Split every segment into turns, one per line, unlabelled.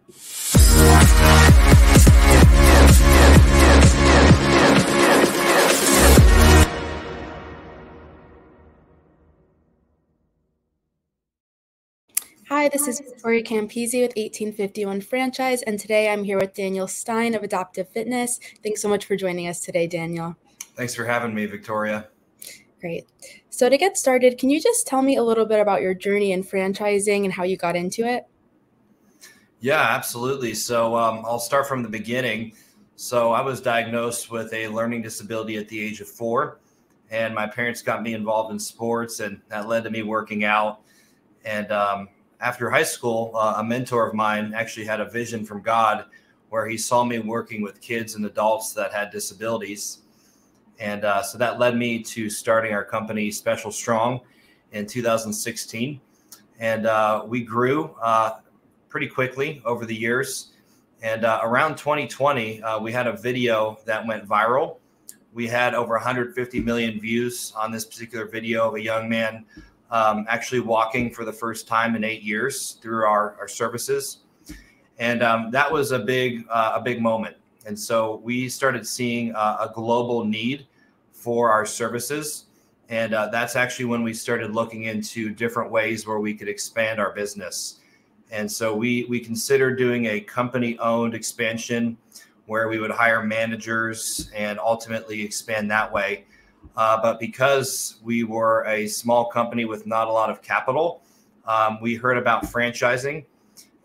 Hi, this is Victoria Campisi with 1851 Franchise, and today I'm here with Daniel Stein of Adaptive Fitness. Thanks so much for joining us today, Daniel.
Thanks for having me, Victoria.
Great. So to get started, can you just tell me a little bit about your journey in franchising and how you got into it?
Yeah, absolutely. So I'll start from the beginning. So I was diagnosed with a learning disability at the age of 4, and my parents got me involved in sports, and that led to me working out. And after high school, a mentor of mine actually had a vision from God where he saw me working with kids and adults that had disabilities. And so that led me to starting our company, Special Strong, in 2016. And we grew pretty quickly over the years. And around 2020, we had a video that went viral. We had over 150 million views on this particular video of a young man actually walking for the first time in 8 years through our services. And that was a big moment. And so we started seeing a global need for our services. And that's actually when we started looking into different ways where we could expand our business. And so we considered doing a company-owned expansion where we would hire managers and ultimately expand that way. But because we were a small company with not a lot of capital, we heard about franchising.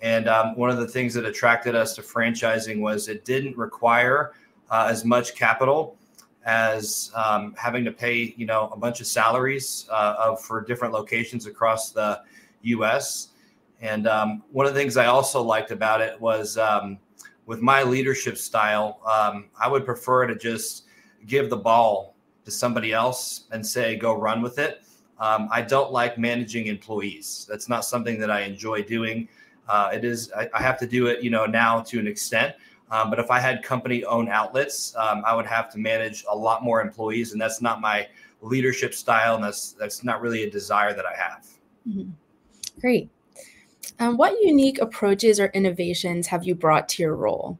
And one of the things that attracted us to franchising was it didn't require as much capital as having to pay, a bunch of salaries for different locations across the U.S. And one of the things I also liked about it was with my leadership style, I would prefer to just give the ball to somebody else and say, go run with it. I don't like managing employees. That's not something that I enjoy doing. I have to do it, now to an extent. But if I had company-owned outlets, I would have to manage a lot more employees, and that's not my leadership style, and that's not really a desire that I have.
Mm-hmm. Great. What unique approaches or innovations have you brought to your role?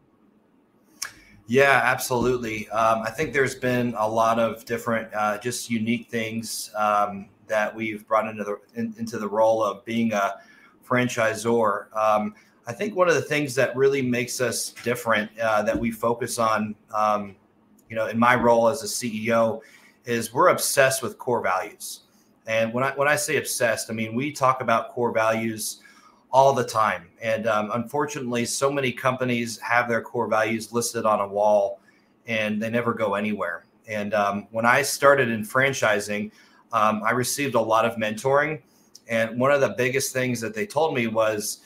Yeah, absolutely. I think there's been a lot of different, just unique things that we've brought into the role of being a franchisor. I think one of the things that really makes us different that we focus on, in my role as a CEO, is we're obsessed with core values. And when I say obsessed, I mean we talk about core values all the time. And unfortunately, so many companies have their core values listed on a wall and they never go anywhere. And when I started in franchising, I received a lot of mentoring. And one of the biggest things that they told me was,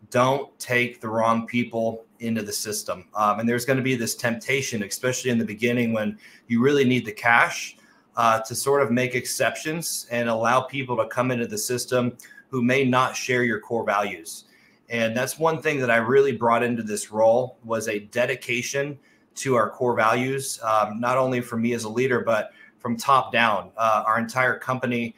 don't take the wrong people into the system. And there's going to be this temptation, especially in the beginning when you really need the cash, to sort of make exceptions and allow people to come into the system who may not share your core values. And that's one thing that I really brought into this role was a dedication to our core values, not only for me as a leader, but from top down. Our entire company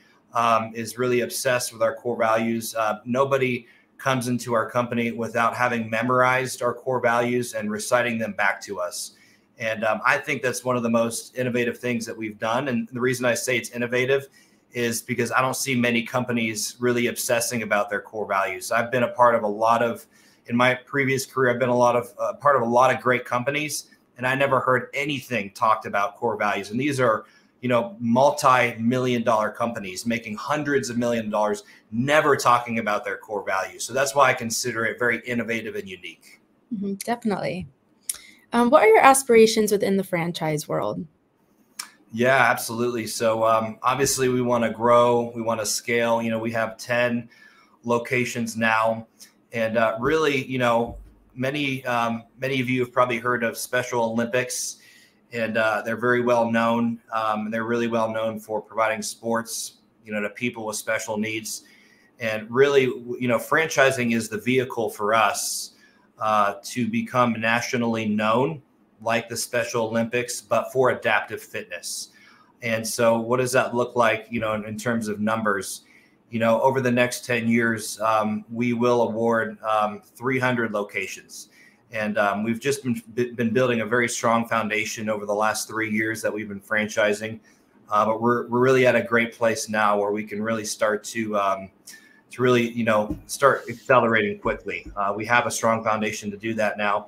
is really obsessed with our core values. Nobody comes into our company without having memorized our core values and reciting them back to us. And I think that's one of the most innovative things that we've done. And the reason I say it's innovative is because I don't see many companies really obsessing about their core values. I've been a part of in my previous career, I've been part of a lot of great companies, and I never heard anything talked about core values. And these are, multi-million-dollar companies making hundreds of millions of dollars, never talking about their core values. So that's why I consider it very innovative and unique.
Mm-hmm, definitely. What are your aspirations within the franchise world?
Yeah, absolutely. So obviously we want to grow, we want to scale. We have 10 locations now, and really, many of you have probably heard of Special Olympics, and they're very well known. And they're really well known for providing sports, to people with special needs. And really, franchising is the vehicle for us to become nationally known, like the Special Olympics, but for adaptive fitness. And so what does that look like, in terms of numbers? over the next 10 years, we will award 300 locations. And we've just been building a very strong foundation over the last 3 years that we've been franchising. But we're really at a great place now where we can really start to really, start accelerating quickly. We have a strong foundation to do that now.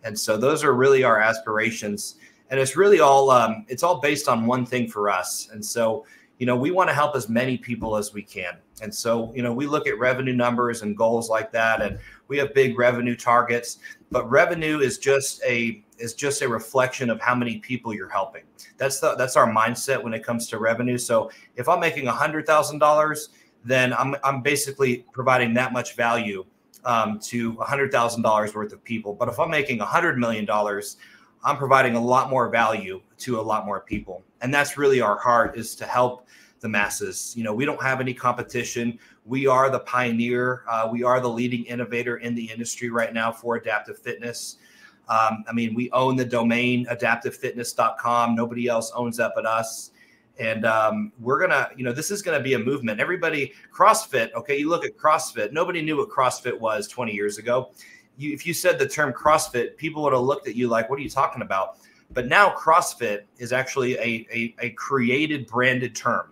And so those are really our aspirations. And it's really all, it's all based on one thing for us. And so, we want to help as many people as we can. And so, we look at revenue numbers and goals like that, and we have big revenue targets, but revenue is just a reflection of how many people you're helping. That's our mindset when it comes to revenue. So if I'm making $100,000, then I'm basically providing that much value to $100,000 worth of people. But if I'm making $100 million, I'm providing a lot more value to a lot more people. And that's really our heart, is to help the masses. We don't have any competition. We are the pioneer. We are the leading innovator in the industry right now for adaptive fitness. We own the domain adaptivefitness.com. Nobody else owns that but us. And we're going to, this is going to be a movement. Everybody, CrossFit, okay, you look at CrossFit. Nobody knew what CrossFit was 20 years ago. If you said the term CrossFit, people would have looked at you like, what are you talking about? But now CrossFit is actually a created, branded term.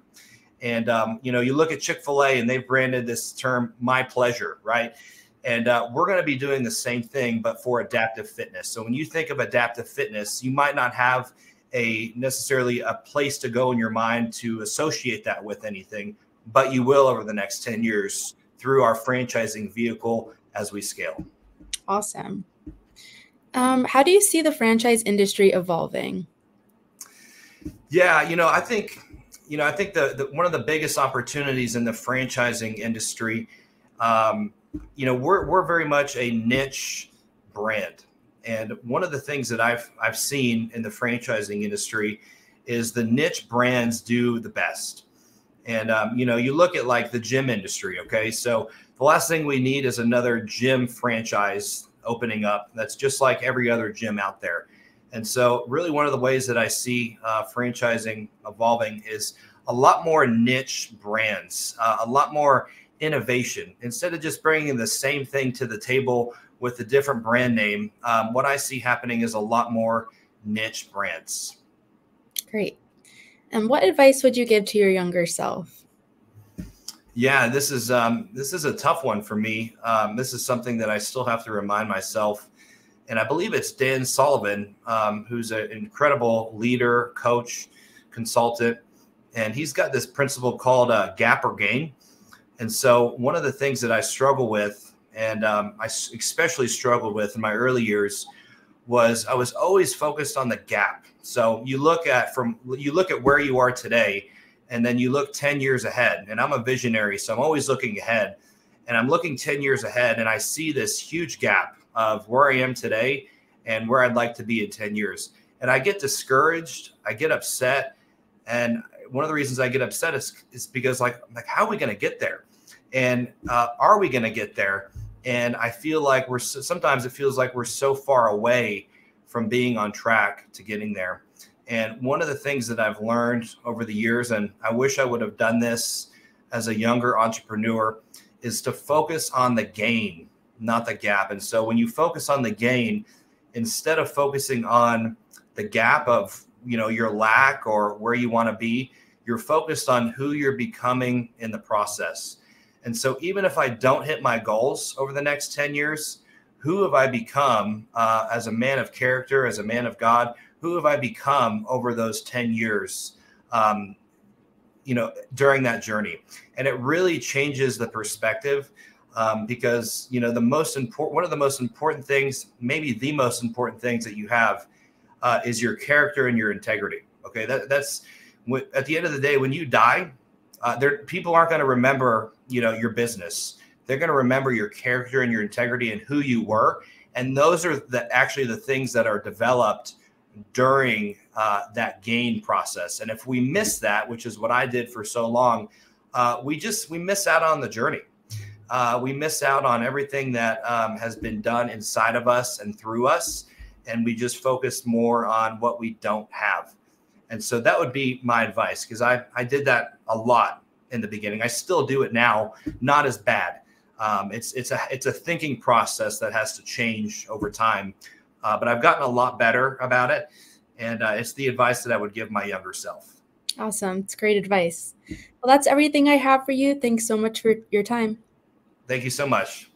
And, you look at Chick-fil-A and they've branded this term, My Pleasure, right? And we're going to be doing the same thing, but for adaptive fitness. So when you think of adaptive fitness, you might not have necessarily a place to go in your mind to associate that with anything, but you will over the next 10 years through our franchising vehicle as we scale.
Awesome. How do you see the franchise industry evolving?
Yeah, I think the one of the biggest opportunities in the franchising industry, we're very much a niche brand. And one of the things that I've seen in the franchising industry is the niche brands do the best. And, you look at like the gym industry. Okay. So the last thing we need is another gym franchise opening up. That's just like every other gym out there. And so really one of the ways that I see franchising evolving is a lot more niche brands, a lot more innovation. Instead of just bringing the same thing to the table with a different brand name, what I see happening is a lot more niche brands.
Great. And what advice would you give to your younger self?
Yeah, this is a tough one for me. This is something that I still have to remind myself. And I believe it's Dan Sullivan, who's an incredible leader, coach, consultant. And he's got this principle called gap or gain. And so one of the things that I struggle with, and I especially struggled with in my early years, was I was always focused on the gap. So you look at where you are today, and then you look 10 years ahead. And I'm a visionary, so I'm always looking ahead. And I'm looking 10 years ahead, and I see this huge gap of where I am today and where I'd like to be in 10 years. And I get discouraged, I get upset. And one of the reasons I get upset is because like, how are we going to get there? And are we going to get there? And I feel like sometimes it feels like we're so far away from being on track to getting there. And one of the things that I've learned over the years, and I wish I would have done this as a younger entrepreneur, is to focus on the gain, not the gap. And so when you focus on the gain, instead of focusing on the gap of, your lack or where you want to be, you're focused on who you're becoming in the process. And so even if I don't hit my goals over the next 10 years, who have I become as a man of character, as a man of God? Who have I become over those 10 years, during that journey? And it really changes the perspective because, one of the most important things, maybe the most important things that you have is your character and your integrity. Okay, that's at the end of the day, when you die, people aren't going to remember, your business. They're going to remember your character and your integrity and who you were. And those are actually the things that are developed during that gain process. And if we miss that, which is what I did for so long, we miss out on the journey. We miss out on everything that has been done inside of us and through us. And we just focus more on what we don't have. And so that would be my advice, because I did that a lot in the beginning. I still do it now, not as bad. It's a thinking process that has to change over time, but I've gotten a lot better about it, and it's the advice that I would give my younger self.
Awesome. It's great advice. Well, that's everything I have for you. Thanks so much for your time.
Thank you so much.